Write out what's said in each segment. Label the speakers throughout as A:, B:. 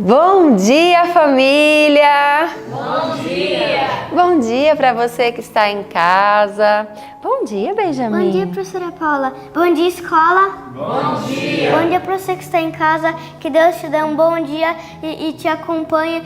A: Bom dia, família!
B: Bom dia!
A: Bom dia para você que está em casa. Bom dia, Benjamin.
C: Bom dia, professora Paula. Bom dia, escola.
B: Bom dia!
C: Bom dia para você que está em casa. Que Deus te dê um bom dia e te acompanhe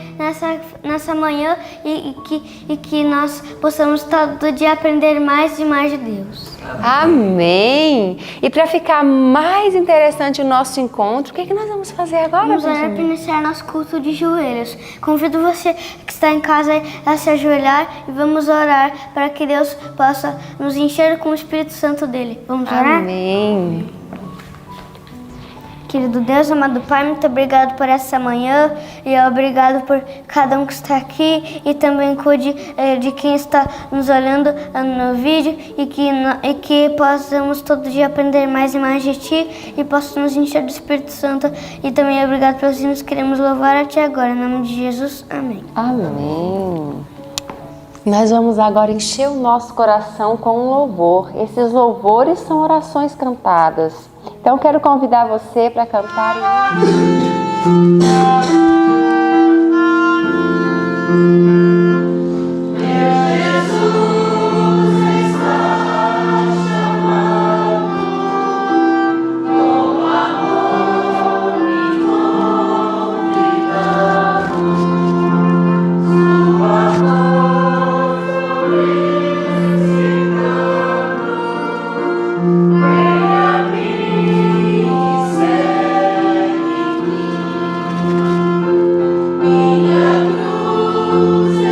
C: nessa manhã e que nós possamos todo dia aprender mais e mais de Deus.
A: Amém! E para ficar mais interessante o nosso encontro, o que é que nós vamos fazer agora,
C: Vamos orar para
A: Benjamin?
C: iniciar nosso culto de joelhos. Convido você que está em casa a se ajoelhar e vamos orar para que Deus possa nos encher com o Espírito Santo dele. Vamos orar?
A: Amém!
C: Querido Deus, amado Pai, muito obrigado por essa manhã e obrigado por cada um que está aqui e também cuide de quem está nos olhando no vídeo e que possamos todo dia aprender mais e mais de Ti e possa nos encher do Espírito Santo e também obrigado pelos hinos, queremos louvar a Ti agora, em nome de Jesus, amém.
A: Amém! Nós vamos agora encher o nosso coração com um louvor. Esses louvores são orações cantadas. Então, quero convidar você para cantar.
B: Minha cruz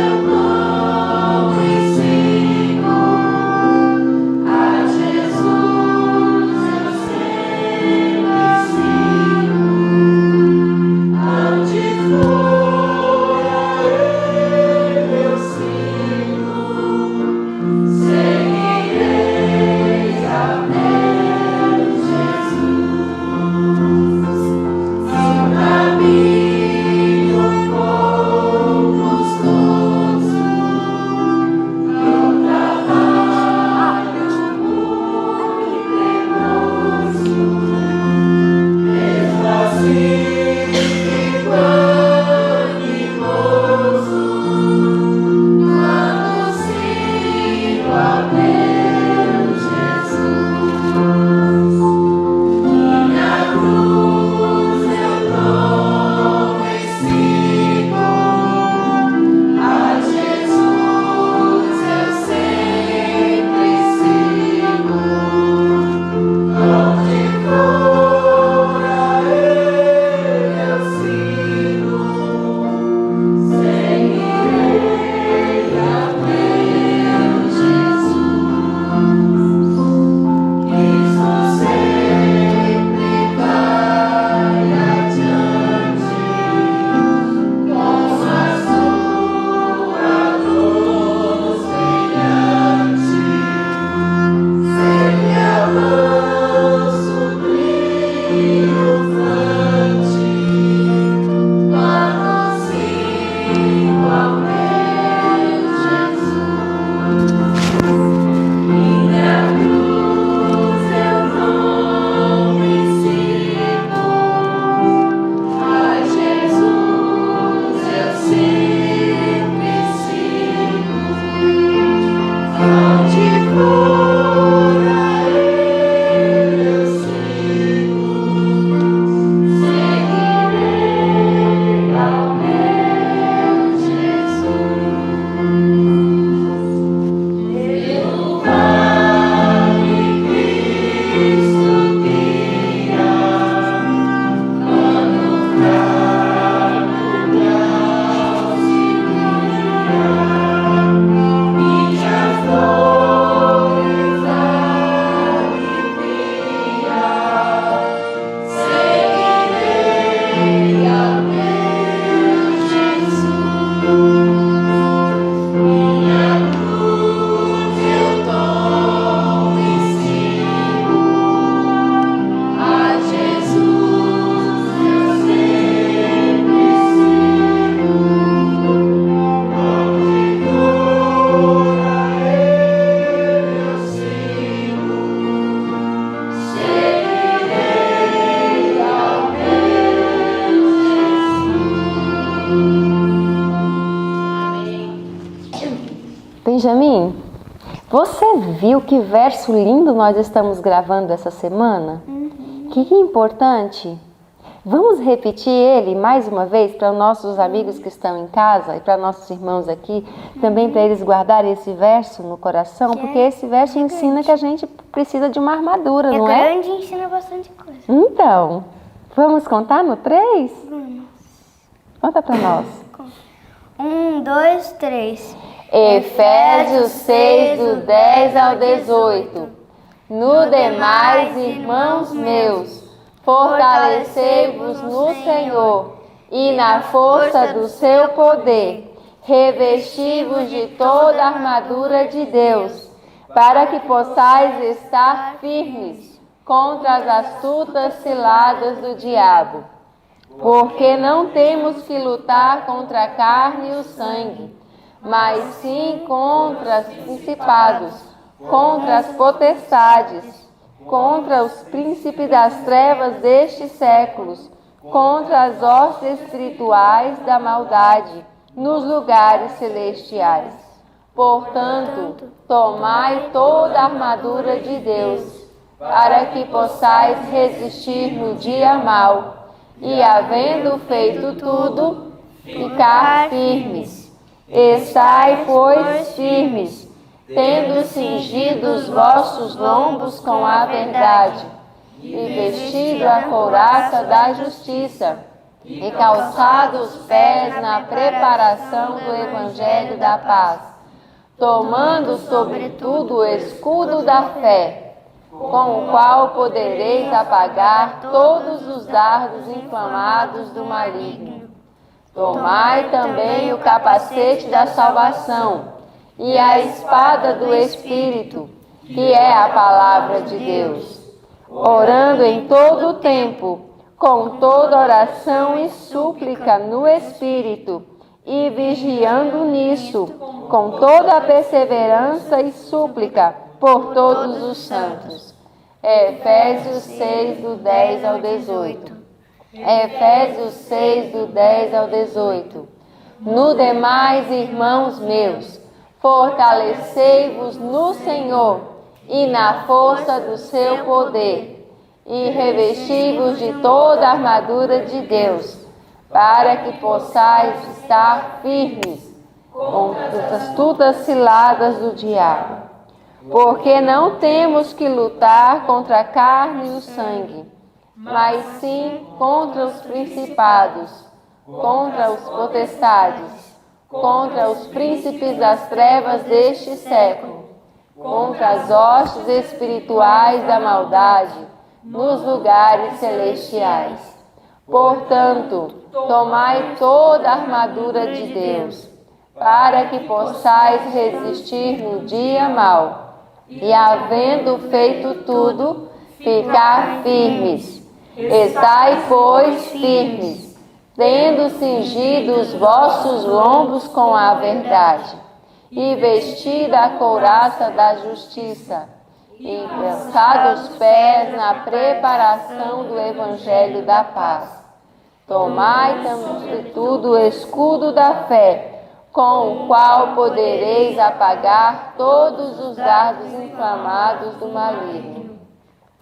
A: Benjamin, você viu que verso lindo nós estamos gravando essa semana? Que importante! Vamos repetir ele mais uma vez para nossos amigos que estão em casa e para nossos irmãos aqui, também para eles guardarem esse verso no coração, porque esse verso ensina que a gente precisa de uma armadura, não é?
C: Grande, ensina bastante coisa.
A: Então, vamos contar no 3? Conta para nós.
C: 1, 2, 3.
A: Efésios 6, do 10 ao 18. No demais, irmãos meus, fortalecei-vos no Senhor e na força do seu poder. Revesti-vos de toda a armadura de Deus, para que possais estar firmes contra as astutas ciladas do diabo. Porque não temos que lutar contra a carne e o sangue, mas sim contra os principados, contra as potestades, contra os príncipes das trevas destes séculos, contra as hostes espirituais da maldade nos lugares celestiais. Portanto, tomai toda a armadura de Deus, para que possais resistir no dia mau, e havendo feito tudo, ficar firmes. Estai, pois, firmes, tendo cingido os vossos lombos com a verdade, e vestido a couraça da justiça, e calçado os pés na preparação do evangelho da paz, tomando sobretudo o escudo da fé, com o qual podereis apagar todos os dardos inflamados do maligno. Tomai também o capacete da salvação e a espada do Espírito, que é a palavra de Deus, orando em todo o tempo, com toda oração e súplica no Espírito, e vigiando nisso, com toda a perseverança e súplica por todos os santos. Efésios 6, do 10 ao 18. Efésios 6, do 10 ao 18. No demais, irmãos meus, fortalecei-vos no Senhor e na força do seu poder, e revesti-vos de toda a armadura de Deus, para que possais estar firmes contra as astutas ciladas do diabo. Porque não temos que lutar contra a carne e o sangue, mas sim contra os principados, contra os potestades, contra os príncipes das trevas deste século, contra as hostes espirituais da maldade nos lugares celestiais. Portanto, tomai toda a armadura de Deus, para que possais resistir no dia mau, e havendo feito tudo, ficar firmes. Estai, pois, firmes, tendo cingido os vossos lombos com a verdade, e vestida a couraça da justiça, e calçado os pés na preparação do evangelho da paz. Tomai, sobretudo, o escudo da fé, com o qual podereis apagar todos os dardos inflamados do maligno.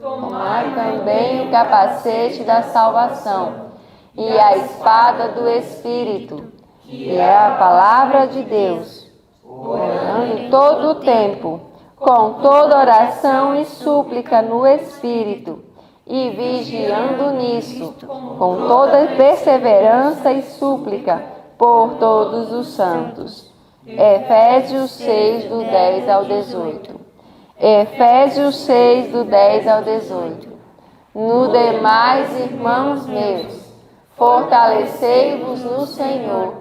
A: Tomai também o capacete da salvação e a espada do Espírito, que é a palavra de Deus, orando todo o tempo, com toda oração e súplica no Espírito, e vigiando nisso, com toda perseverança e súplica por todos os santos. Efésios 6, do 10 ao 18. Efésios 6, do 10 ao 18. No demais, irmãos meus, fortalecei-vos no Senhor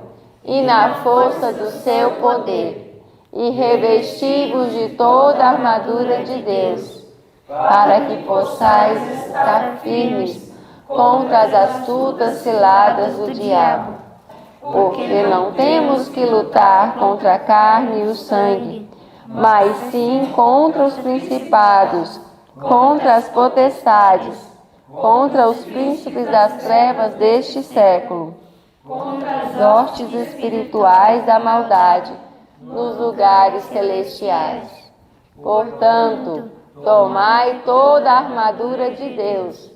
A: e na força do seu poder, e revesti-vos de toda a armadura de Deus, para que possais estar firmes contra as astutas ciladas do diabo. Porque não temos que lutar contra a carne e o sangue, mas sim contra os principados, contra as potestades, contra os príncipes das trevas deste século, contra as hostes espirituais da maldade nos lugares celestiais. Portanto, tomai toda a armadura de Deus,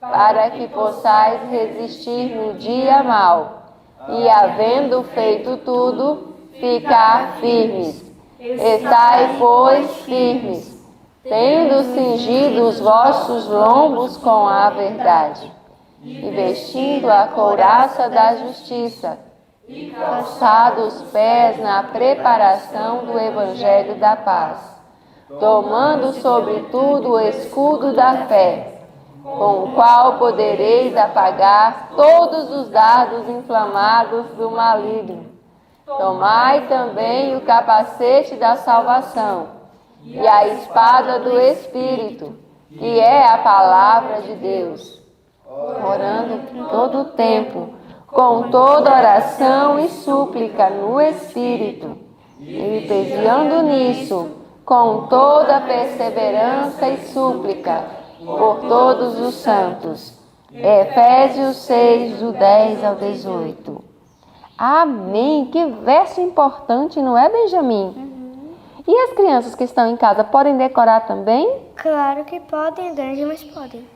A: para que possais resistir no dia mau, e havendo feito tudo, ficar firmes. Estai, pois, firmes, tendo cingido os vossos lombos com a verdade, e vestindo a couraça da justiça, e calçado os pés na preparação do evangelho da paz, tomando sobretudo o escudo da fé, com o qual podereis apagar todos os dardos inflamados do maligno. Tomai também o capacete da salvação e a espada do Espírito, que é a palavra de Deus, orando todo o tempo, com toda oração e súplica no Espírito, e pesando nisso, com toda perseverança e súplica, por todos os santos. Efésios 6, do 10 ao 18. Amém! Que verso importante, não é, Benjamin? E as crianças que estão em casa podem decorar também?
C: Claro que podem, Grande, mas podem.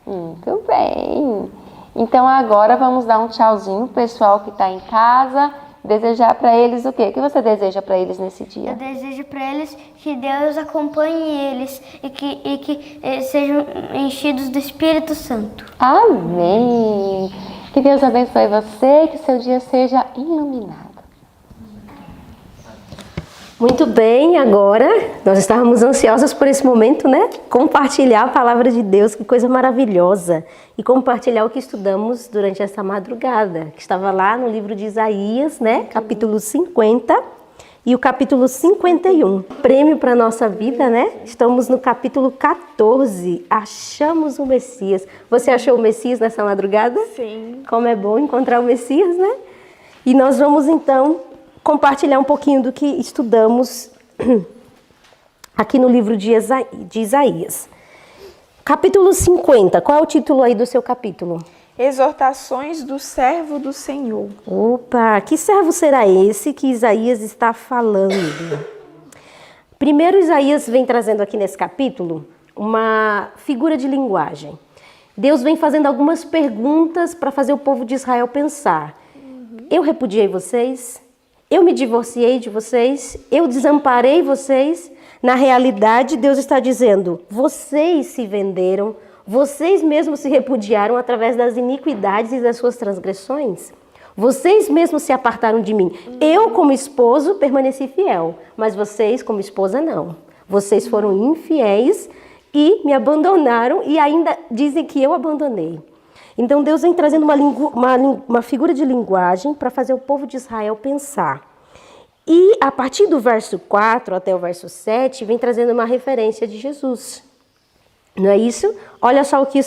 A: Muito bem! Então agora vamos dar um tchauzinho pro pessoal que está em casa. Desejar para eles o quê? O que você deseja para eles nesse dia?
C: Eu desejo para eles que Deus acompanhe eles e que sejam enchidos do Espírito Santo.
A: Amém! Que Deus abençoe você e que seu dia seja iluminado.
D: Muito bem, agora nós estávamos ansiosas por esse momento, né? Compartilhar a palavra de Deus, que coisa maravilhosa. E compartilhar o que estudamos durante essa madrugada, que estava lá no livro de Isaías, né? Capítulo 50 e o capítulo 51. Prêmio para a nossa vida, né? Estamos no capítulo 14. Achamos o Messias. Você achou o Messias nessa madrugada?
E: Sim.
D: Como é bom encontrar o Messias, né? E nós vamos então compartilhar um pouquinho do que estudamos aqui no livro de Isaías. Capítulo 50, qual é o título aí do seu capítulo?
E: Exortações do servo do Senhor.
D: Opa, que servo será esse que Isaías está falando? Primeiro, Isaías vem trazendo aqui nesse capítulo uma figura de linguagem. Deus vem fazendo algumas perguntas para fazer o povo de Israel pensar. Eu repudiei vocês? Eu me divorciei de vocês? Eu desamparei vocês? Na realidade, Deus está dizendo, vocês se venderam, vocês mesmos se repudiaram através das iniquidades e das suas transgressões. Vocês mesmos se apartaram de mim. Eu, como esposo, permaneci fiel, mas vocês, como esposa, não. Vocês foram infiéis e me abandonaram e ainda dizem que eu abandonei. Então Deus vem trazendo uma figura de linguagem para fazer o povo de Israel pensar. E a partir do verso 4 até o verso 7, vem trazendo uma referência de Jesus. Não é isso? Olha só o que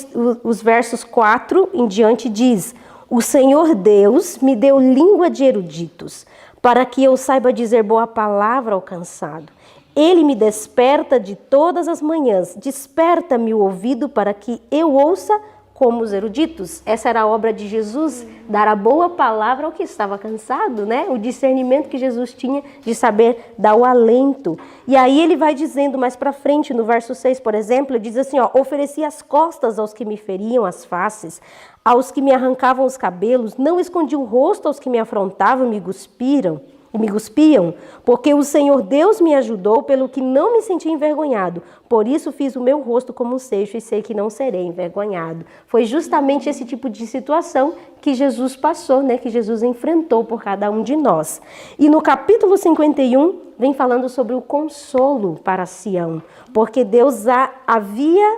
D: os versos 4 em diante diz. O Senhor Deus me deu língua de eruditos, para que eu saiba dizer boa palavra ao cansado. Ele me desperta de todas as manhãs, desperta-me o ouvido para que eu ouça como os eruditos. Essa era a obra de Jesus, dar a boa palavra ao que estava cansado, né? O discernimento que Jesus tinha de saber dar o alento. E aí ele vai dizendo mais para frente, no verso 6, por exemplo, ele diz assim, ó, ofereci as costas aos que me feriam as faces, aos que me arrancavam os cabelos, não escondi o rosto aos que me afrontavam e me cuspiam, porque o Senhor Deus me ajudou, pelo que não me senti envergonhado. Por isso fiz o meu rosto como um seixo e sei que não serei envergonhado. Foi justamente esse tipo de situação que Jesus passou, né? Que Jesus enfrentou por cada um de nós. E no capítulo 51, vem falando sobre o consolo para Sião, porque Deus havia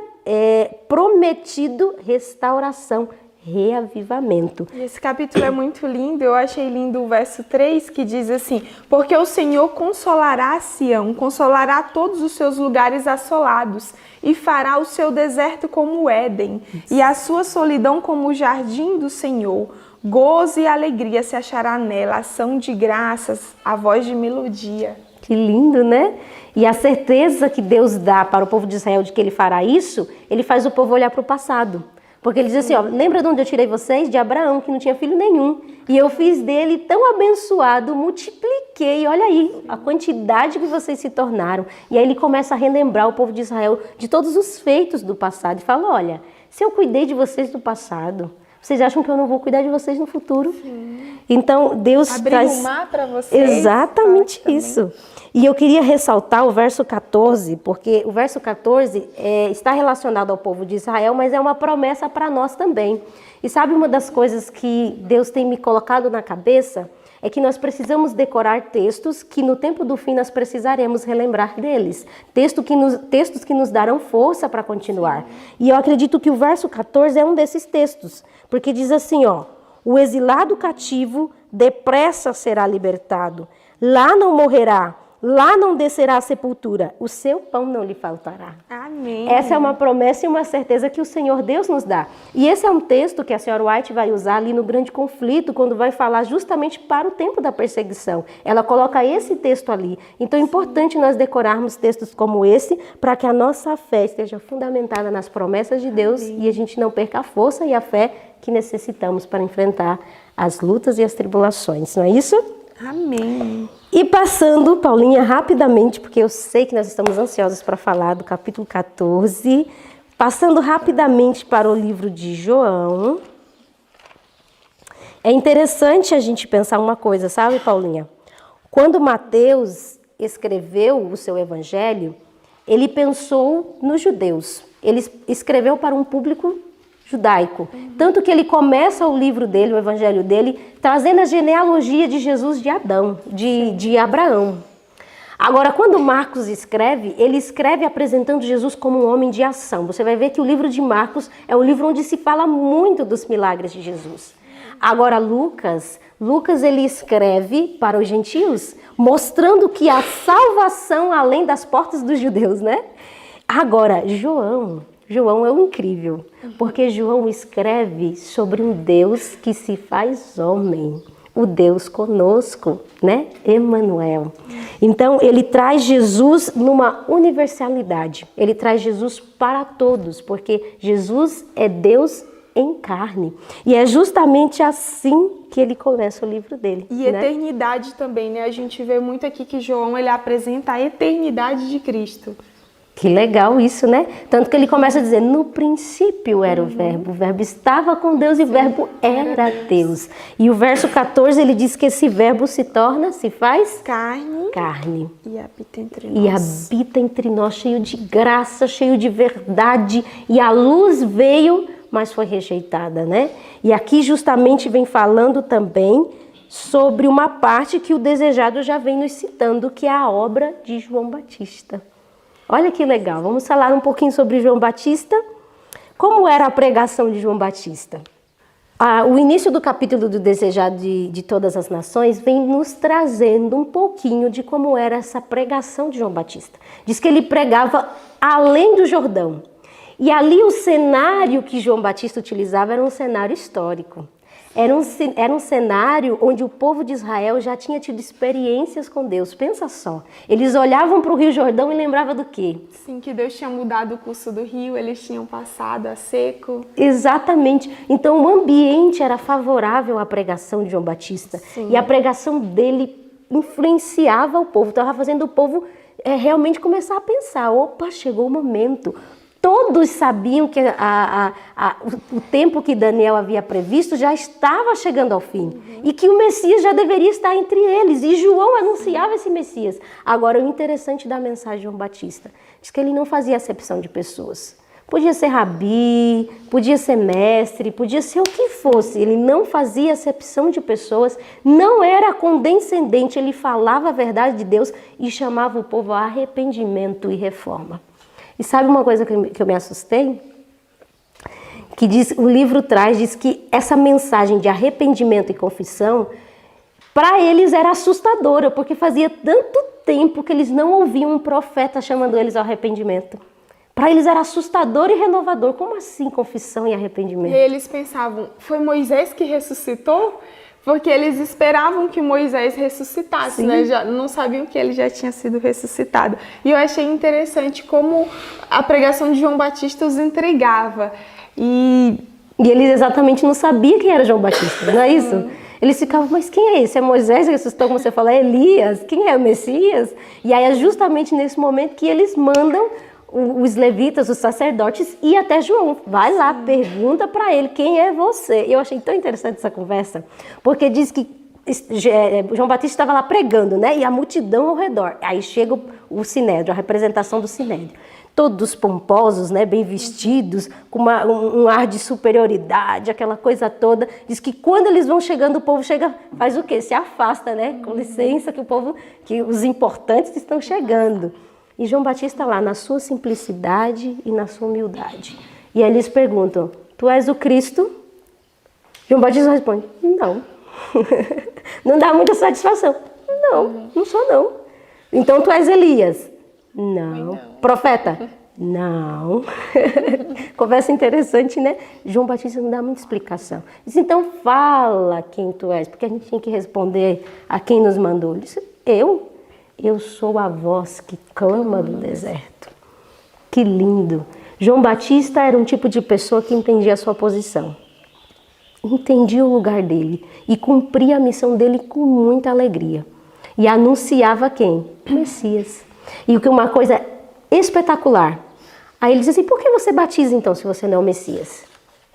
D: prometido restauração, reavivamento.
E: E esse capítulo é muito lindo, eu achei lindo o verso 3 que diz assim, porque o Senhor consolará Sião, consolará todos os seus lugares assolados e fará o seu deserto como o Éden e a sua solidão como o jardim do Senhor. Gozo e alegria se achará nela, ação de graças, a voz de melodia.
D: Que lindo, né? E a certeza que Deus dá para o povo de Israel de que ele fará isso, ele faz o povo olhar para o passado. Porque ele diz assim, ó, lembra de onde eu tirei vocês? De Abraão, que não tinha filho nenhum. E eu fiz dele tão abençoado, multipliquei, olha aí, a quantidade que vocês se tornaram. E aí ele começa a relembrar o povo de Israel de todos os feitos do passado. E fala, olha, se eu cuidei de vocês no passado, vocês acham que eu não vou cuidar de vocês no futuro? Sim. Então, Deus
E: traz... Abrir o mar para vocês.
D: Exatamente isso. E eu queria ressaltar o verso 14, porque o verso 14 está relacionado ao povo de Israel, mas é uma promessa para nós também. E sabe uma das coisas que Deus tem me colocado na cabeça? É que nós precisamos decorar textos que no tempo do fim nós precisaremos relembrar deles. Textos que nos darão força para continuar. E eu acredito que o verso 14 é um desses textos, porque diz assim, ó, o exilado cativo depressa será libertado, lá não morrerá, lá não descerá à sepultura, o seu pão não lhe faltará.
E: Amém.
D: Essa é uma promessa e uma certeza que o Senhor Deus nos dá. E esse é um texto que a senhora White vai usar ali no grande conflito, quando vai falar justamente para o tempo da perseguição. Ela coloca esse texto ali. Então é importante nós decorarmos textos como esse, para que a nossa fé esteja fundamentada nas promessas de Deus. Amém. E a gente não perca a força e a fé que necessitamos para enfrentar as lutas e as tribulações. Não é isso?
E: Amém.
D: E passando, Paulinha, rapidamente, porque eu sei que nós estamos ansiosos para falar do capítulo 14, passando rapidamente para o livro de João. É interessante a gente pensar uma coisa, sabe, Paulinha? Quando Mateus escreveu o seu evangelho, ele pensou nos judeus. Ele escreveu para um público judaico. Tanto que ele começa o livro dele, o evangelho dele, trazendo a genealogia de Jesus de Adão, de Abraão. Agora, quando Marcos escreve, ele escreve apresentando Jesus como um homem de ação. Você vai ver que o livro de Marcos é um livro onde se fala muito dos milagres de Jesus. Agora, Lucas ele escreve para os gentios, mostrando que há salvação além das portas dos judeus, né? Agora, João é o incrível, porque João escreve sobre um Deus que se faz homem, o Deus conosco, né? Emmanuel. Então, ele traz Jesus numa universalidade, ele traz Jesus para todos, porque Jesus é Deus em carne. E é justamente assim que ele começa o livro dele.
E: E eternidade também, né? A gente vê muito aqui que João, ele apresenta a eternidade de Cristo.
D: Que legal isso, né? Tanto que ele começa a dizer, no princípio era o verbo estava com Deus e o verbo era Deus. E o verso 14, ele diz que esse verbo se faz carne.
E: E habita entre nós.
D: E habita entre nós, cheio de graça, cheio de verdade. E a luz veio, mas foi rejeitada, né? E aqui justamente vem falando também sobre uma parte que o Desejado já vem nos citando, que é a obra de João Batista. Olha que legal, vamos falar um pouquinho sobre João Batista. Como era a pregação de João Batista? O início do capítulo do Desejado de Todas as Nações vem nos trazendo um pouquinho de como era essa pregação de João Batista. Diz que ele pregava além do Jordão. E ali o cenário que João Batista utilizava era um cenário histórico. Era um cenário onde o povo de Israel já tinha tido experiências com Deus. Pensa só, eles olhavam para o Rio Jordão e lembravam do quê?
E: Sim, que Deus tinha mudado o curso do rio, eles tinham passado a seco.
D: Exatamente. Então o ambiente era favorável à pregação de João Batista. Sim. E a pregação dele influenciava o povo, estava fazendo o povo realmente começar a pensar, opa, chegou o momento. Todos sabiam que o tempo que Daniel havia previsto já estava chegando ao fim. E que o Messias já deveria estar entre eles. E João anunciava esse Messias. Agora, o interessante da mensagem de João Batista diz que ele não fazia acepção de pessoas. Podia ser rabi, podia ser mestre, podia ser o que fosse. Ele não fazia acepção de pessoas, não era condescendente. Ele falava a verdade de Deus e chamava o povo a arrependimento e reforma. E sabe uma coisa que eu me assustei? Que o livro diz que essa mensagem de arrependimento e confissão, para eles era assustadora, porque fazia tanto tempo que eles não ouviam um profeta chamando eles ao arrependimento. Para eles era assustador e renovador. Como assim confissão e arrependimento?
E: E eles pensavam, foi Moisés que ressuscitou? Porque eles esperavam que Moisés ressuscitasse, né? Já não sabiam que ele já tinha sido ressuscitado. E eu achei interessante como a pregação de João Batista os intrigava. E
D: eles exatamente não sabiam quem era João Batista, não é isso? Eles ficavam, mas quem é esse? É Moisés que ressuscitou, como você falou, é Elias? Quem é o Messias? E aí é justamente nesse momento que eles mandam os levitas, os sacerdotes, e até João. Vai lá, pergunta para ele, quem é você? Eu achei tão interessante essa conversa, porque diz que João Batista estava lá pregando, né? E a multidão ao redor. Aí chega o Sinédrio, a representação do Sinédrio. Todos pomposos, né, bem vestidos, com um ar de superioridade, aquela coisa toda. Diz que quando eles vão chegando, o povo chega, faz o quê? Se afasta, né? Com licença, que os importantes estão chegando. E João Batista lá, na sua simplicidade e na sua humildade. E aí eles perguntam, tu és o Cristo? João Batista responde, não. Não dá muita satisfação. Não sou não. Então tu és Elias? Não. Profeta? Não. Conversa interessante, né? João Batista não dá muita explicação. Diz, então fala quem tu és, porque a gente tinha que responder a quem nos mandou. Ele disse, eu sou a voz que clama do deserto. Que lindo. João Batista era um tipo de pessoa que entendia a sua posição. Entendia o lugar dele e cumpria a missão dele com muita alegria. E anunciava quem? O Messias. E o que uma coisa espetacular. Aí ele diz assim, por que você batiza então se você não é o Messias?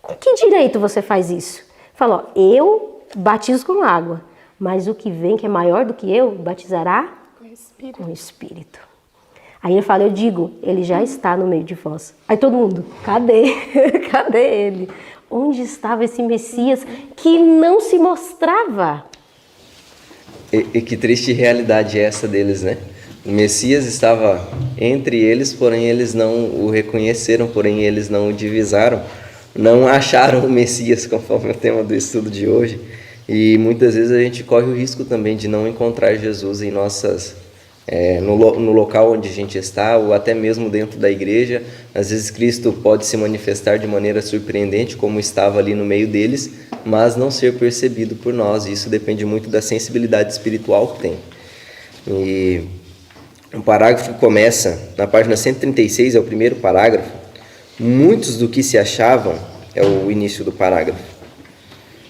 D: Com que direito você faz isso? Fala, ó, eu batizo com água, mas o que vem, que é maior do que eu, batizará com o Espírito. Aí ele fala, eu digo, ele já está no meio de vós. Aí todo mundo, cadê? Cadê ele? Onde estava esse Messias que não se mostrava?
F: E que triste realidade é essa deles, né? O Messias estava entre eles, porém eles não o reconheceram, porém eles não o divisaram, não acharam o Messias, conforme o tema do estudo de hoje. E muitas vezes a gente corre o risco também de não encontrar Jesus em no local onde a gente está, ou até mesmo dentro da igreja. Às vezes Cristo pode se manifestar de maneira surpreendente, como estava ali no meio deles, mas não ser percebido por nós. Isso depende muito da sensibilidade espiritual que tem. E o parágrafo começa na página 136, é o primeiro parágrafo. Muitos do que se achavam, é o início do parágrafo.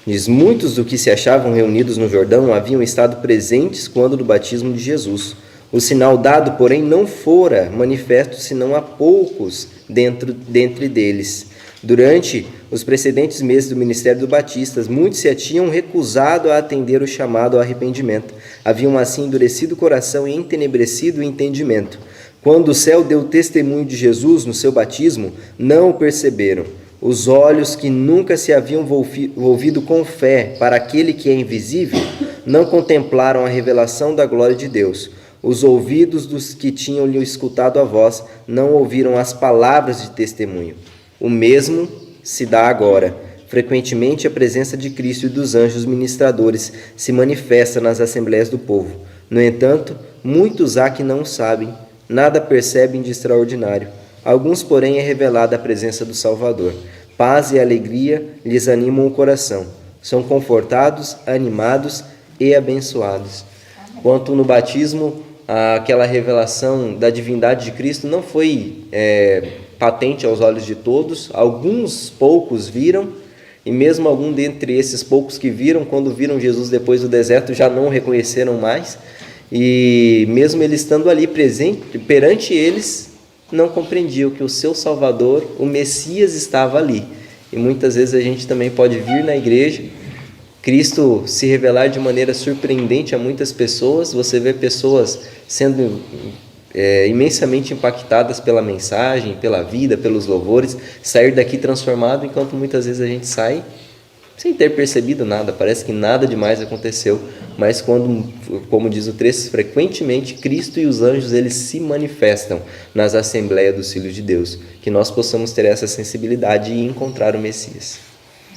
F: Diz, muitos do que se achavam reunidos no Jordão haviam estado presentes quando do batismo de Jesus. O sinal dado, porém, não fora manifesto senão a poucos dentre deles. Durante os precedentes meses do ministério do Batistas, muitos se tinham recusado a atender o chamado ao arrependimento. Haviam assim endurecido o coração e entenebrecido o entendimento. Quando o céu deu testemunho de Jesus no seu batismo, não o perceberam. Os olhos que nunca se haviam volvido com fé para aquele que é invisível, não contemplaram a revelação da glória de Deus. Os ouvidos dos que tinham lhe escutado a voz não ouviram as palavras de testemunho. O mesmo se dá agora. Frequentemente a presença de Cristo e dos anjos ministradores se manifesta nas assembleias do povo. No entanto, muitos há que não sabem, nada percebem de extraordinário. Alguns, porém, é revelada a presença do Salvador. Paz e alegria lhes animam o coração. São confortados, animados e abençoados. Quanto no batismo, aquela revelação da divindade de Cristo não foi patente aos olhos de todos. Alguns poucos viram, e mesmo algum dentre esses poucos que viram, quando viram Jesus depois do deserto, já não o reconheceram mais. E mesmo ele estando ali presente, perante eles, não compreendiam que o seu Salvador, o Messias, estava ali. E muitas vezes a gente também pode vir na igreja, Cristo se revelar de maneira surpreendente a muitas pessoas. Você vê pessoas sendo imensamente impactadas pela mensagem, pela vida, pelos louvores, sair daqui transformado, enquanto muitas vezes a gente sai sem ter percebido nada, parece que nada demais aconteceu, mas quando, como diz o texto, frequentemente Cristo e os anjos, eles se manifestam nas assembleias dos filhos de Deus, que nós possamos ter essa sensibilidade e encontrar o Messias.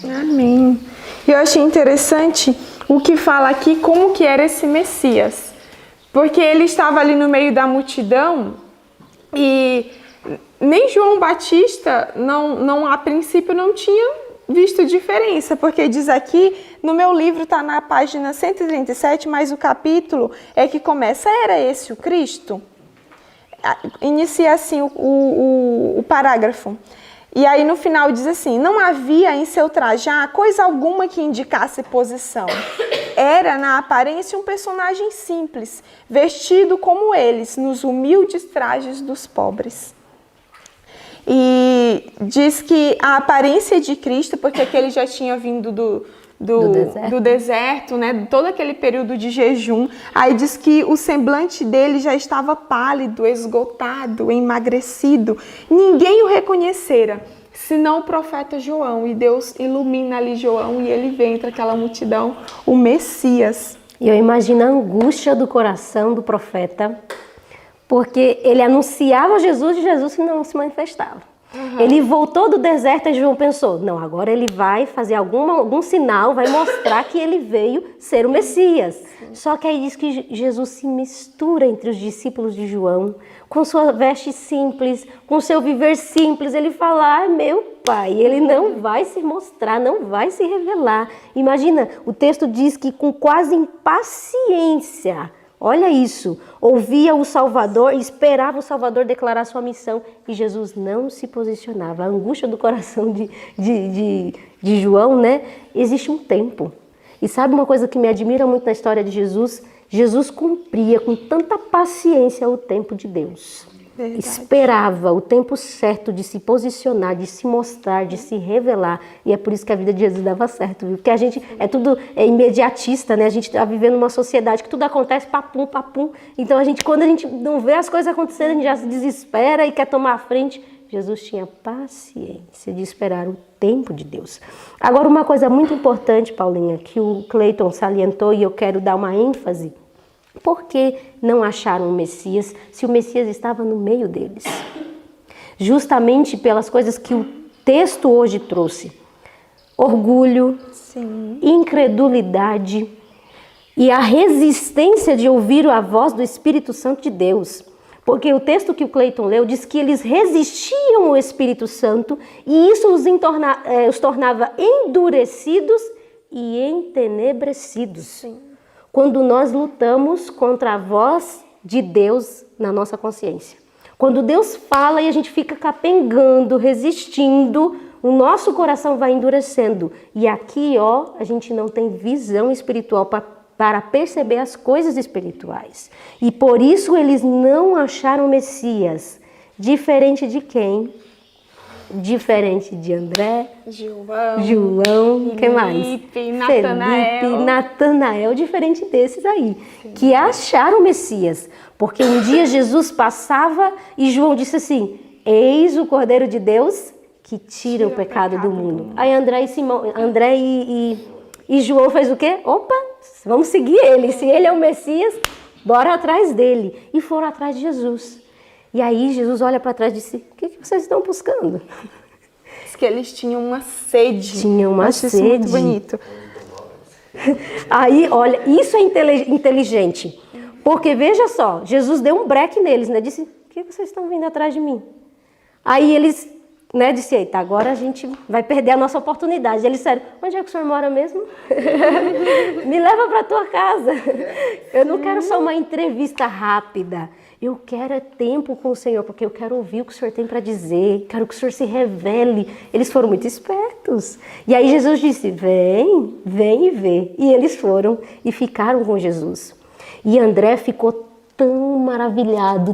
E: Amém. Eu achei interessante o que fala aqui, como que era esse Messias, porque ele estava ali no meio da multidão e nem João Batista, não a princípio, não tinha visto diferença, porque diz aqui, no meu livro está na página 137, mas o capítulo é que começa, era esse o Cristo? Inicia assim o parágrafo. E aí no final diz assim: não havia em seu trajar coisa alguma que indicasse posição. Era na aparência um personagem simples, vestido como eles, nos humildes trajes dos pobres. E diz que a aparência de Cristo, porque aqui ele já tinha vindo do deserto, né? Todo aquele período de jejum. Aí diz que o semblante dele já estava pálido, esgotado, emagrecido. Ninguém o reconhecera, senão o profeta João. E Deus ilumina ali João e ele vê entre aquela multidão o Messias.
D: E eu imagino a angústia do coração do profeta, porque ele anunciava Jesus e Jesus não se manifestava. Ele voltou do deserto e João pensou, não, agora ele vai fazer algum sinal, vai mostrar que ele veio ser o Messias. Só que aí diz que Jesus se mistura entre os discípulos de João, com sua veste simples, com seu viver simples. Ele fala, ai meu pai, ele não vai se mostrar, não vai se revelar. Imagina, o texto diz que com quase impaciência, olha isso, ouvia o Salvador, esperava o Salvador declarar sua missão e Jesus não se posicionava. A angústia do coração de João, né? Existe um tempo. E sabe uma coisa que me admira muito na história de Jesus? Jesus cumpria com tanta paciência o tempo de Deus. Verdade. Esperava o tempo certo de se posicionar, de se mostrar, de se revelar. E é por isso que a vida de Jesus dava certo, viu? Porque a gente é imediatista, né? A gente está vivendo numa sociedade que tudo acontece papum, papum. Então quando a gente não vê as coisas acontecendo, a gente já se desespera e quer tomar a frente. Jesus tinha paciência de esperar o tempo de Deus. Agora, uma coisa muito importante, Paulinha, que o Cleiton salientou e eu quero dar uma ênfase. Por que não acharam o Messias se o Messias estava no meio deles? Justamente pelas coisas que o texto hoje trouxe. Orgulho, sim, incredulidade e a resistência de ouvir a voz do Espírito Santo de Deus. Porque o texto que o Cleiton leu diz que eles resistiam ao Espírito Santo e isso os tornava endurecidos e entenebrecidos. Sim. Quando nós lutamos contra a voz de Deus na nossa consciência. Quando Deus fala e a gente fica capengando, resistindo, o nosso coração vai endurecendo. E aqui, a gente não tem visão espiritual para perceber as coisas espirituais. E por isso eles não acharam o Messias. Diferente de quem? Diferente de André, João, quem mais? Felipe, Natanael, diferente desses aí, sim, que acharam o Messias. Porque um dia Jesus passava e João disse assim, eis o Cordeiro de Deus que tira o pecado do mundo. Aí André e João fez o quê? Opa, vamos seguir ele. Se ele é o Messias, bora atrás dele. E foram atrás de Jesus. E aí Jesus olha para trás e disse, o que vocês estão buscando?
E: Diz que eles tinham uma sede.
D: Tinham uma sede. Isso
E: muito bonito.
D: Aí, olha, isso é inteligente. Porque, veja só, Jesus deu um breque neles, né? Disse, o que vocês estão vindo atrás de mim? Aí eles, né, disse, eita, agora a gente vai perder a nossa oportunidade. Eles disseram, onde é que o senhor mora mesmo? Me leva para a tua casa. Eu não quero só uma entrevista rápida. Eu quero tempo com o Senhor, porque eu quero ouvir o que o Senhor tem para dizer, quero que o Senhor se revele. Eles foram muito espertos. E aí Jesus disse, vem e vê. E eles foram e ficaram com Jesus. E André ficou tão maravilhado,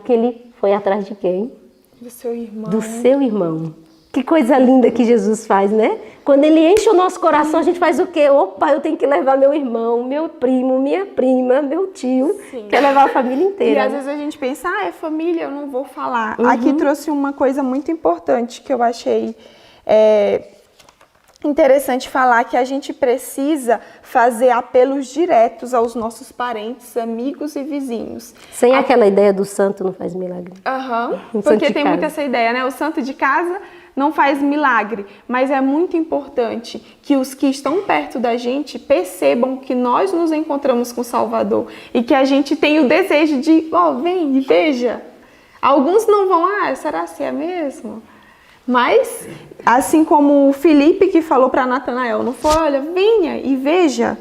D: que ele foi atrás de quem?
E: Do seu irmão.
D: Do seu irmão. Que coisa linda que Jesus faz, né? Quando ele enche o nosso coração, a gente faz o quê? Opa, eu tenho que levar meu irmão, meu primo, minha prima, meu tio. Sim. Quer levar a família inteira.
E: E às vezes a gente pensa, é família, eu não vou falar. Aqui trouxe uma coisa muito importante que eu achei interessante falar, que a gente precisa fazer apelos diretos aos nossos parentes, amigos e vizinhos.
D: Sem aquela ideia do santo não faz milagre.
E: Porque tem muito essa ideia, né? O santo de casa não faz milagre, mas é muito importante que os que estão perto da gente percebam que nós nos encontramos com o Salvador e que a gente tem o desejo de, vem e veja. Alguns não vão, será que é mesmo? Mas, assim como o Felipe que falou para Natanael, não foi, olha, venha e veja.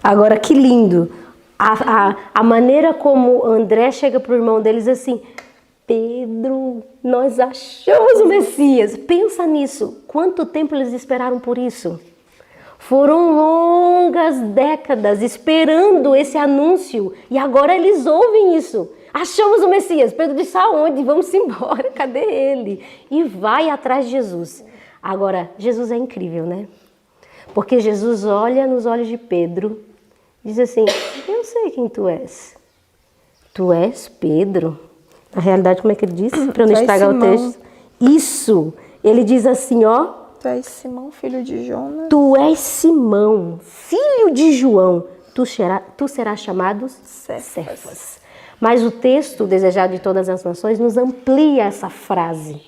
D: Agora, que lindo. A maneira como André chega para o irmão deles assim, Pedro, nós achamos o Messias. Pensa nisso. Quanto tempo eles esperaram por isso? Foram longas décadas esperando esse anúncio. E agora eles ouvem isso. Achamos o Messias. Pedro disse, aonde? Vamos embora, cadê ele? E vai atrás de Jesus. Agora, Jesus é incrível, né? Porque Jesus olha nos olhos de Pedro e diz assim, eu sei quem tu és. Tu és Pedro. Na realidade, como é que ele diz? Para não estragar o texto. Isso. Ele diz assim, ó.
E: Tu és Simão, filho de Jonas.
D: Tu és Simão, filho de João. Tu serás chamado Cefas. Mas o texto, desejado de todas as nações, nos amplia essa frase.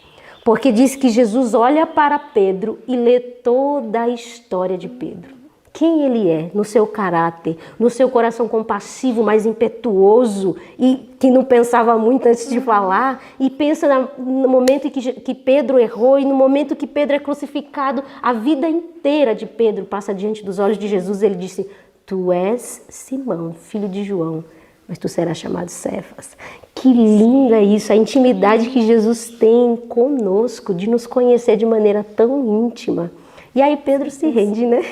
D: Porque diz que Jesus olha para Pedro e lê toda a história de Pedro. Quem ele é no seu caráter, no seu coração compassivo, mais impetuoso e que não pensava muito antes de falar, e pensa no momento em que Pedro errou e no momento que Pedro é crucificado, a vida inteira de Pedro passa diante dos olhos de Jesus. Ele disse, tu és Simão, filho de João, mas tu serás chamado Cefas. Que lindo é isso, a intimidade que Jesus tem conosco, de nos conhecer de maneira tão íntima. E aí Pedro se rende, né?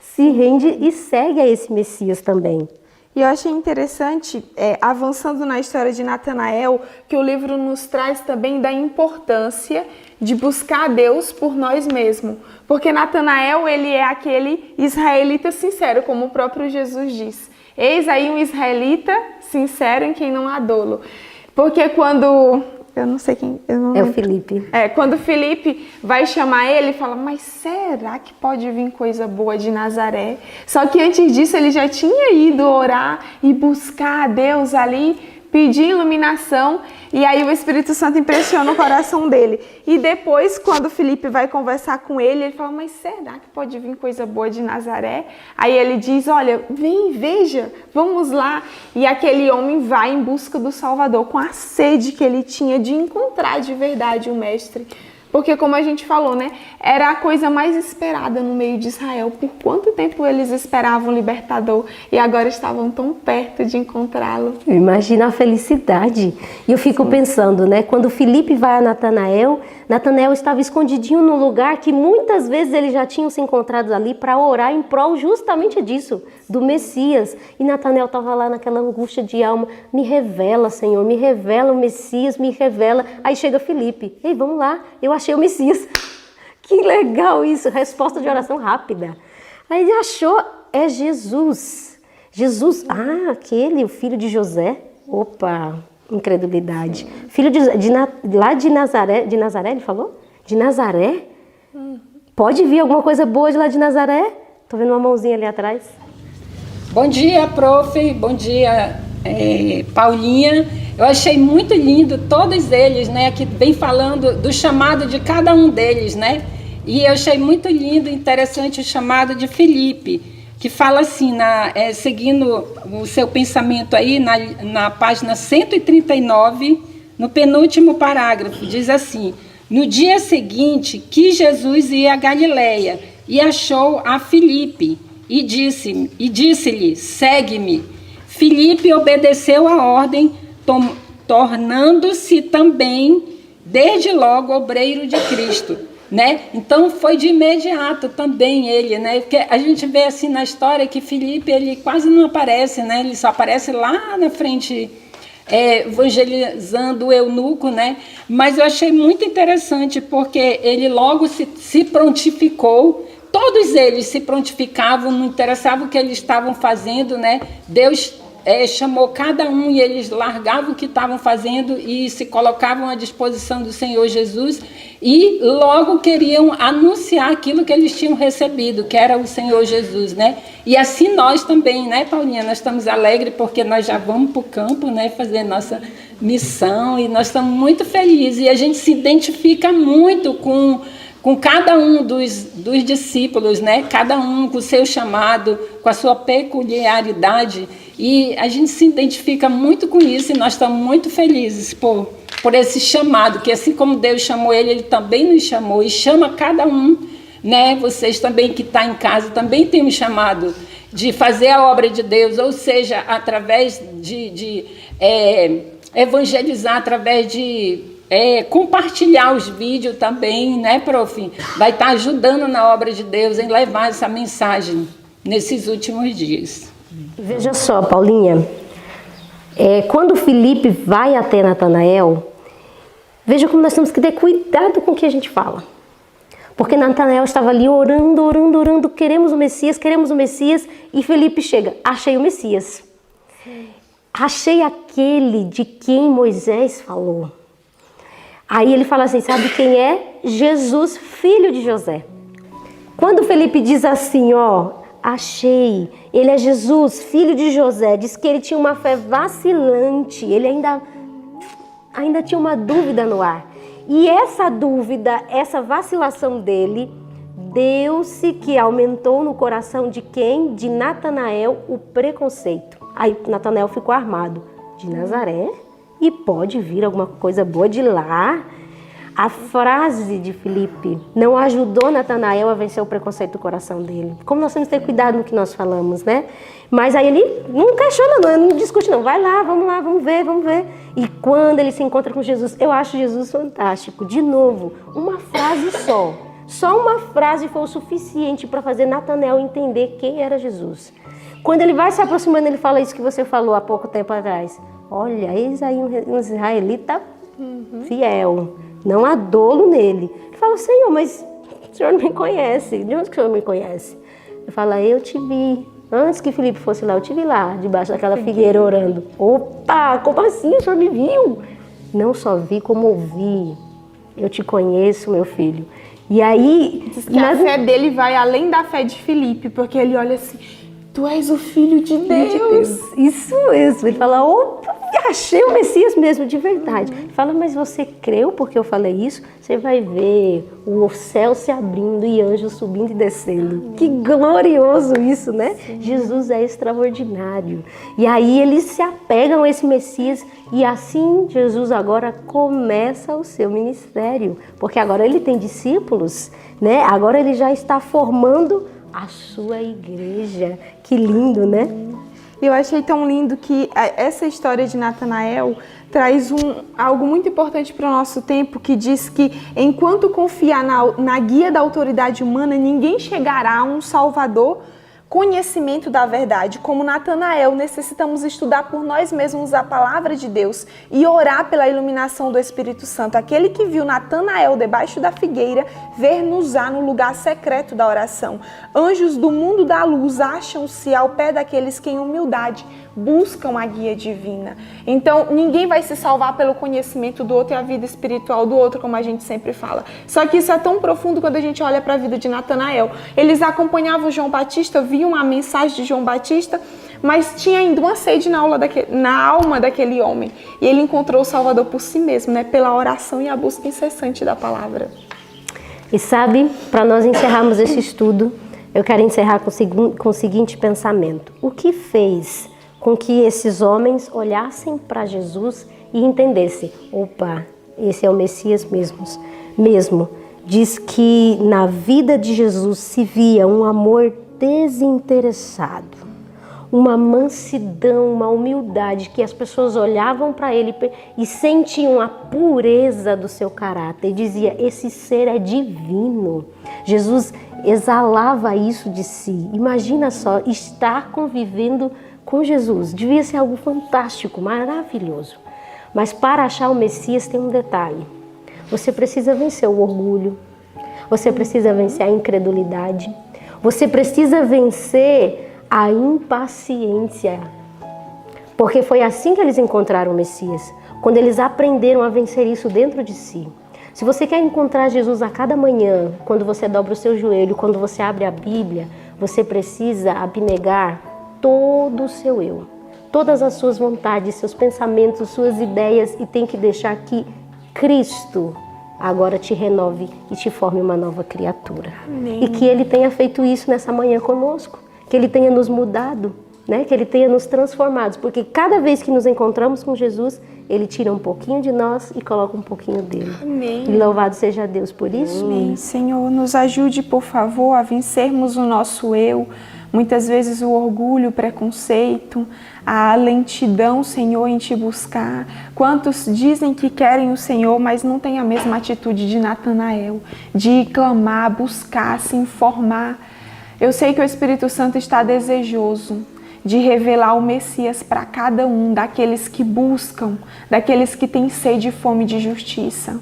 D: Se rende e segue a esse Messias também.
E: E eu achei interessante, avançando na história de Natanael, que o livro nos traz também da importância de buscar a Deus por nós mesmos. Porque Natanael, ele é aquele israelita sincero, como o próprio Jesus diz. Eis aí um israelita sincero em quem não há dolo. Porque quando... Eu não sei quem... Eu não
D: é
E: lembro.
D: o Felipe.
E: Quando Felipe vai chamar ele, fala, mas será que pode vir coisa boa de Nazaré? Só que antes disso ele já tinha ido orar e buscar a Deus ali, pedir iluminação, e aí o Espírito Santo impressiona o coração dele. E depois, quando Felipe vai conversar com ele fala, mas será que pode vir coisa boa de Nazaré? Aí ele diz, olha, vem, veja, vamos lá. E aquele homem vai em busca do Salvador, com a sede que ele tinha de encontrar de verdade o Mestre. Porque, como a gente falou, né, era a coisa mais esperada no meio de Israel. Por quanto tempo eles esperavam o libertador e agora estavam tão perto de encontrá-lo?
D: Imagina a felicidade. E eu fico pensando, né, quando Felipe vai a Natanael, Natanael estava escondidinho num lugar que muitas vezes eles já tinham se encontrado ali para orar em prol justamente disso, do Messias. E Natanael estava lá naquela angústia de alma, me revela, Senhor, me revela o Messias, me revela. Aí chega Felipe, ei, vamos lá, eu achei o Messias. Que legal isso, resposta de oração rápida. Aí ele achou, é Jesus. Jesus, aquele, o filho de José. Opa, incredulidade. Filho lá de Nazaré, ele falou? De Nazaré? Pode vir alguma coisa boa de lá de Nazaré? Tô vendo uma mãozinha ali atrás.
G: Bom dia, prof. Bom dia, Paulinha. Eu achei muito lindo todos eles, né, que vem falando do chamado de cada um deles, né? E eu achei muito lindo e interessante o chamado de Felipe, que fala assim, seguindo o seu pensamento aí, na página 139, no penúltimo parágrafo, diz assim, no dia seguinte que Jesus ia a Galileia e achou a Filipe e disse-lhe, segue-me. Filipe obedeceu a ordem, tornando-se também, desde logo, obreiro de Cristo. Né? Então foi de imediato também ele, né? Porque a gente vê assim na história que Filipe ele quase não aparece, né? Ele só aparece lá na frente evangelizando o eunuco, né? Mas eu achei muito interessante porque ele logo se prontificou. Todos eles se prontificavam, não interessava o que eles estavam fazendo, né? Deus chamou cada um e eles largavam o que estavam fazendo e se colocavam à disposição do Senhor Jesus e logo queriam anunciar aquilo que eles tinham recebido, que era o Senhor Jesus, né? E assim nós também, né, Paulinha? Nós estamos alegres porque nós já vamos para o campo, né, fazer nossa missão e nós estamos muito felizes e a gente se identifica muito com cada um dos discípulos, né? Cada um com o seu chamado, com a sua peculiaridade. E a gente se identifica muito com isso e nós estamos muito felizes por esse chamado, que assim como Deus chamou ele também nos chamou e chama cada um, né? Vocês também que estão em casa também têm um chamado de fazer a obra de Deus, ou seja, através de evangelizar através de compartilhar os vídeos também, né, prof? Vai estar ajudando na obra de Deus em levar essa mensagem nesses últimos dias.
D: Veja só, Paulinha, quando Felipe vai até Natanael, veja como nós temos que ter cuidado com o que a gente fala. Porque Natanael estava ali orando, queremos o Messias, e Felipe chega, achei o Messias. Achei aquele de quem Moisés falou. Aí ele fala assim, sabe quem é? Jesus, filho de José. Quando Felipe diz assim, achei, ele é Jesus, filho de José, diz que ele tinha uma fé vacilante, ele ainda tinha uma dúvida no ar. E essa dúvida, essa vacilação dele, deu-se que aumentou no coração de quem? De Natanael, o preconceito. Aí Natanael ficou armado. De Nazaré? E pode vir alguma coisa boa de lá? A frase de Felipe não ajudou Natanael a vencer o preconceito do coração dele. Como nós temos que ter cuidado no que nós falamos, né? Mas aí ele não questiona, não discute não. Vai lá, vamos ver. E quando ele se encontra com Jesus, eu acho Jesus fantástico. De novo, uma frase só. Só uma frase foi o suficiente para fazer Natanael entender quem era Jesus. Quando ele vai se aproximando, ele fala isso que você falou há pouco tempo atrás. Olha, eis aí um israelita fiel. Não há dolo nele. Ele fala, Senhor, mas o Senhor não me conhece. De onde que o Senhor me conhece? Ele fala, eu te vi. Antes que Felipe fosse lá, eu te vi lá, debaixo daquela figueira orando. Opa, como assim? O Senhor me viu? Não só vi, como ouvi. Eu te conheço, meu filho. E aí...
E: Diz que a fé dele vai além da fé de Felipe, porque ele olha assim... Tu és o Filho de Deus.
D: Isso mesmo. Ele fala, opa, achei o Messias mesmo, de verdade. Ele fala, mas você creu porque eu falei isso? Você vai ver o céu se abrindo e anjos subindo e descendo. Que glorioso isso, né? Sim. Jesus é extraordinário. E aí eles se apegam a esse Messias e assim Jesus agora começa o seu ministério. Porque agora ele tem discípulos, né? Agora ele já está formando a sua igreja. Que lindo, né?
E: Eu achei tão lindo que essa história de Natanael traz algo muito importante para o nosso tempo, que diz que enquanto confiar na guia da autoridade humana, ninguém chegará a um Salvador, conhecimento da verdade. Como Natanael, necessitamos estudar por nós mesmos a palavra de Deus e orar pela iluminação do Espírito Santo. Aquele que viu Natanael debaixo da figueira, ver-nos-á no lugar secreto da oração. Anjos do mundo da luz acham-se ao pé daqueles que em humildade buscam a guia divina. Então, ninguém vai se salvar pelo conhecimento do outro e a vida espiritual do outro, como a gente sempre fala. Só que isso é tão profundo quando a gente olha para a vida de Natanael. Eles acompanhavam João Batista, viam a mensagem de João Batista, mas tinha ainda uma sede na alma daquele homem. E ele encontrou o Salvador por si mesmo, né? Pela oração e a busca incessante da palavra.
D: E sabe, para nós encerrarmos esse estudo, eu quero encerrar com o seguinte pensamento. O que fez com que esses homens olhassem para Jesus e entendessem, opa, esse é o Messias mesmo. Diz que na vida de Jesus se via um amor desinteressado, uma mansidão, uma humildade, que as pessoas olhavam para ele e sentiam a pureza do seu caráter e dizia, esse ser é divino. Jesus exalava isso de si. Imagina só, estar convivendo com Jesus. Devia ser algo fantástico, maravilhoso. Mas para achar o Messias tem um detalhe. Você precisa vencer o orgulho. Você precisa vencer a incredulidade. Você precisa vencer a impaciência. Porque foi assim que eles encontraram o Messias. Quando eles aprenderam a vencer isso dentro de si. Se você quer encontrar Jesus a cada manhã, quando você dobra o seu joelho, quando você abre a Bíblia, você precisa abnegar todo o seu eu, todas as suas vontades, seus pensamentos, suas ideias, e tem que deixar que Cristo agora te renove e te forme uma nova criatura. Amém. E que Ele tenha feito isso nessa manhã conosco, que Ele tenha nos mudado, né? Que Ele tenha nos transformado, porque cada vez que nos encontramos com Jesus, Ele tira um pouquinho de nós e coloca um pouquinho dele. Amém. E louvado seja Deus por isso.
E: Amém. Senhor, nos ajude, por favor, a vencermos o nosso eu, Muitas vezes o orgulho, o preconceito, a lentidão, Senhor, em te buscar. Quantos dizem que querem o Senhor, mas não têm a mesma atitude de Natanael, de clamar, buscar, se informar. Eu sei que o Espírito Santo está desejoso de revelar o Messias para cada um, daqueles que buscam, daqueles que têm sede e fome de justiça.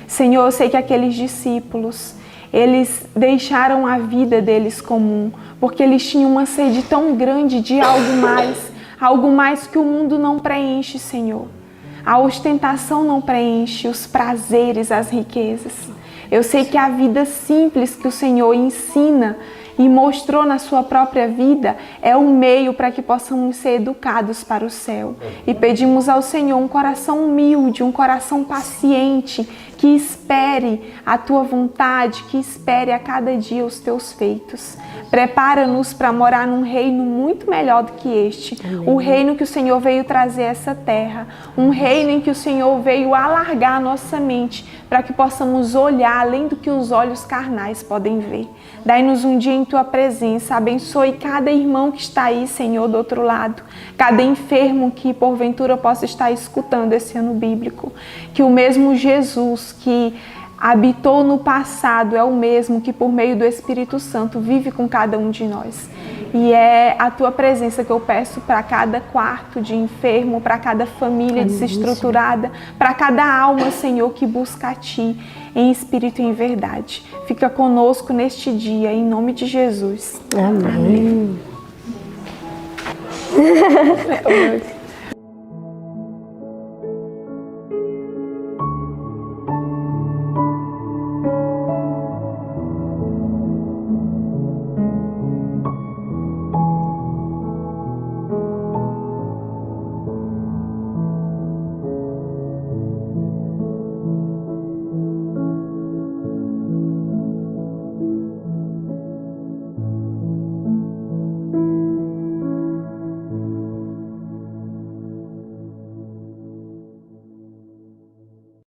E: Senhor, eu sei que aqueles discípulos, eles deixaram a vida deles comum, porque eles tinham uma sede tão grande de algo mais que o mundo não preenche, Senhor. A ostentação não preenche, os prazeres, as riquezas. Eu sei que a vida simples que o Senhor ensina e mostrou na sua própria vida é um meio para que possamos ser educados para o céu. E pedimos ao Senhor um coração humilde, um coração paciente, que espere a tua vontade, que espere a cada dia os teus feitos. Prepara-nos para morar num reino muito melhor do que este. Amém. O reino que o Senhor veio trazer a essa terra. Um reino em que o Senhor veio alargar a nossa mente para que possamos olhar além do que os olhos carnais podem ver. Dai-nos um dia em tua presença. Abençoe cada irmão que está aí, Senhor, do outro lado. Cada enfermo que porventura possa estar escutando esse ano bíblico. Que o mesmo Jesus que habitou no passado é o mesmo que por meio do Espírito Santo vive com cada um de nós. E é a tua presença que eu peço para cada quarto de enfermo, para cada família desestruturada, para cada alma, Senhor, que busca a ti em espírito e em verdade. Fica conosco neste dia, em nome de Jesus.
D: Amém.
E: Amém.